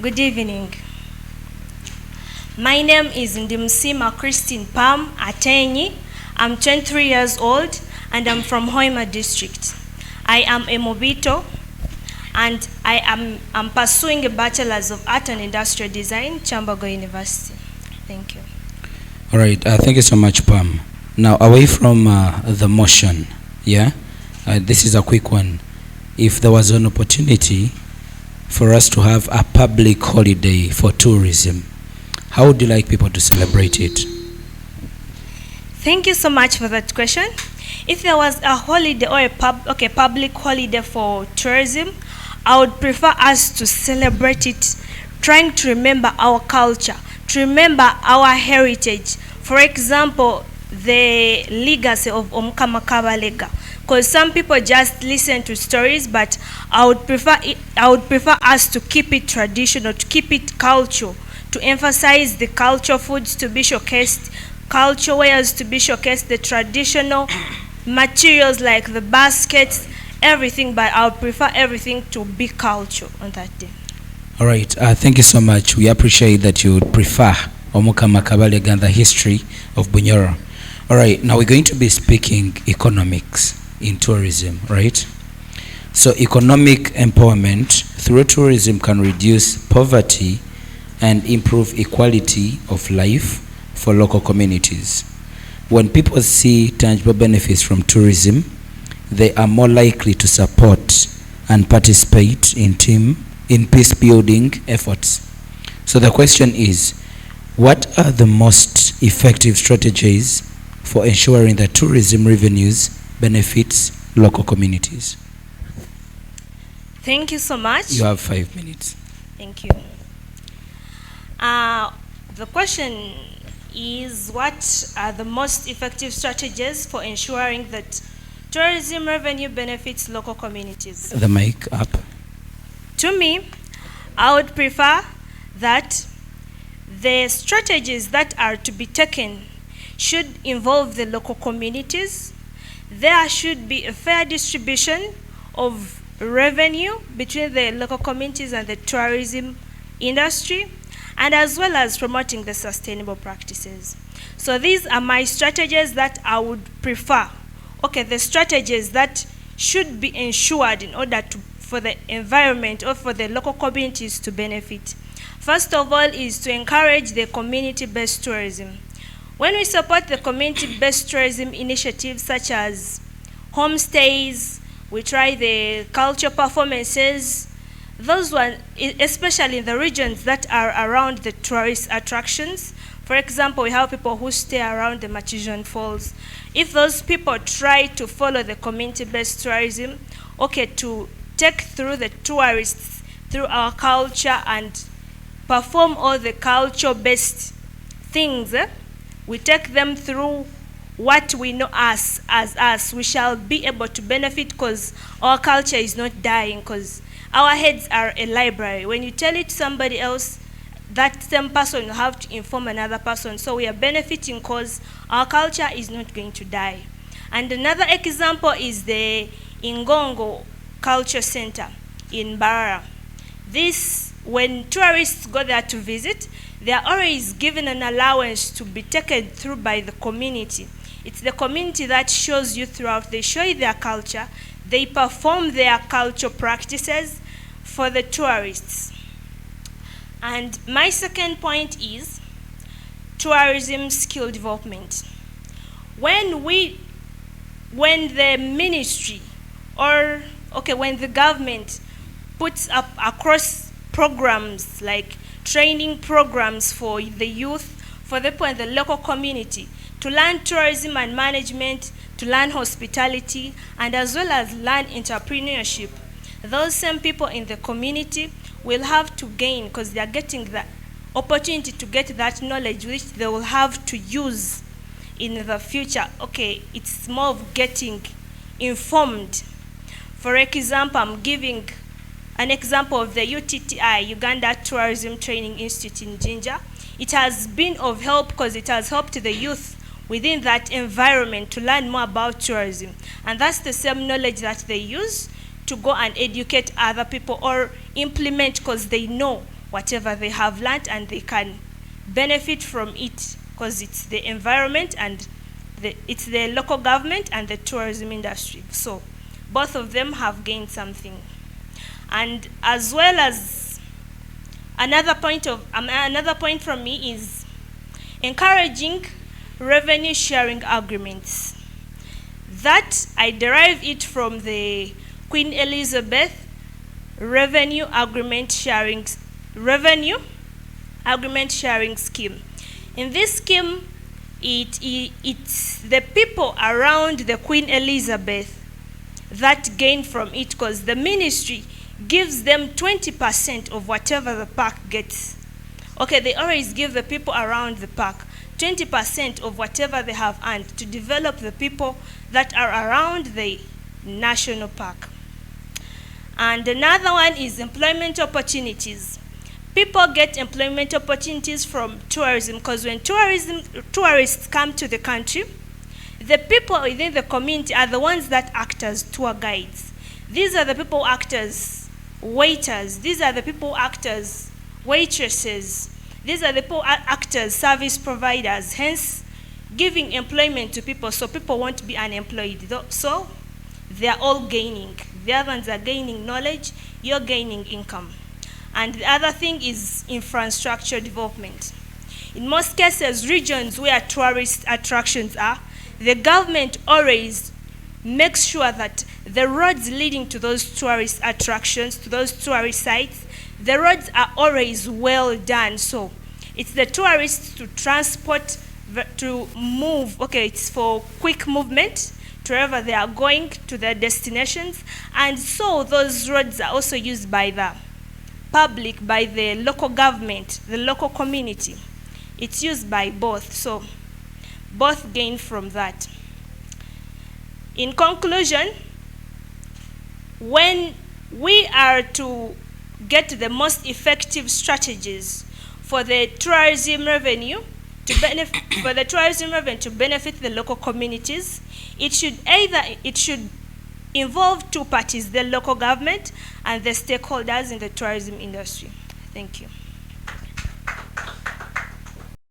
Good evening. My name is Ndimusiima Pam Atenyi. I'm 23 years old and I'm from Hoima district. I am a Mobito and I'm pursuing a Bachelor's of Art and Industrial Design, Chambago University. Thank you. All right, thank you so much, Pam. Now, away from the motion, this is a quick one. If there was an opportunity for us to have a public holiday for tourism, how would you like people to celebrate it? Thank you so much for that question. If there was a holiday or a public holiday for tourism, I would prefer us to celebrate it, trying to remember our culture, to remember our heritage. For example, the legacy of Omukama Kabalega. Because some people just listen to stories, but I would prefer us to keep it traditional, to keep it cultural, to emphasize the culture foods to be showcased, culture wares to be showcased, the traditional materials like the baskets, everything, but I would prefer everything to be cultural on that day. All right, thank you so much. We appreciate that you would prefer Omukama Kabalega and the history of BUNYORO. All right, now we're going to be speaking economics in tourism, right? So economic empowerment through tourism can reduce poverty and improve equality of life for local communities. When people see tangible benefits from tourism, they are more likely to support and participate in peace building efforts. So the question is, what are the most effective strategies for ensuring that tourism revenues benefits local communities? Thank you so much. You have 5 minutes. Thank you. The question is, what are the most effective strategies for ensuring that tourism revenue benefits local communities? The mic up. To me, I would prefer that the strategies that are to be taken should involve the local communities. There should be a fair distribution of revenue between the local communities and the tourism industry, and as well as promoting the sustainable practices. So these are my strategies that I would prefer. The strategies that should be ensured in order for the environment or for the local communities to benefit. First of all is to encourage the community-based tourism. When we support the community-based tourism initiatives such as homestays, we try the culture performances, those ones, especially in the regions that are around the tourist attractions. For example, we have people who stay around the Machijon Falls. If those people try to follow the community-based tourism, to take through the tourists through our culture and perform all the culture-based things, we take them through what we know as us, we shall be able to benefit because our culture is not dying, because our heads are a library. When you tell it to somebody else, that same person will have to inform another person. So we are benefiting because our culture is not going to die. And another example is the Ingongo Culture Center in Barara. This, when tourists go there to visit, they are always given an allowance to be taken through by the community. It's the community that shows you throughout. They show you their culture. They perform their cultural practices for the tourists. And my second point is tourism skill development. When the ministry when the government puts up across programs like training programs for the youth, for the people in the local community, to learn tourism and management, to learn hospitality, and as well as learn entrepreneurship, those same people in the community will have to gain, because they are getting the opportunity to get that knowledge which they will have to use in the future. It's more of getting informed. For example, I'm giving an example of the UTTI, Uganda Tourism Training Institute in Jinja. It has been of help because it has helped the youth within that environment to learn more about tourism. And that's the same knowledge that they use to go and educate other people or implement, because they know whatever they have learned, and they can benefit from it because it's the environment and it's the local government and the tourism industry. So both of them have gained something. And as well as another point from me is encouraging revenue sharing agreements. That I derive it from the Queen Elizabeth revenue agreement sharing scheme. In this scheme, it's the people around the Queen Elizabeth that gain from it, because the ministry gives them 20% of whatever the park gets. Okay, they always give the people around the park 20% of whatever they have earned to develop the people that are around the national park. And another one is employment opportunities. People get employment opportunities from tourism, because when tourists come to the country, the people within the community are the ones that act as tour guides. These are the people who act as waiters. These are the people who act as waitresses. These are the people who act as service providers, hence giving employment to people so people won't be unemployed. So they are all gaining. The other ones are gaining knowledge, you're gaining income. And the other thing is infrastructure development. In most cases, regions where tourist attractions are, the government always makes sure that the roads leading to those tourist attractions, to those tourist sites, the roads are always well done. So it's the tourists to transport, to move, okay, it's for quick movement to wherever they are going to their destinations. And so those roads are also used by the public, by the local government, the local community. It's used by both, so both gain from that. In conclusion, when we are to get the most effective strategies for the tourism revenue to benefit the local communities, it should involve two parties, the local government and the stakeholders in the tourism industry. Thank you.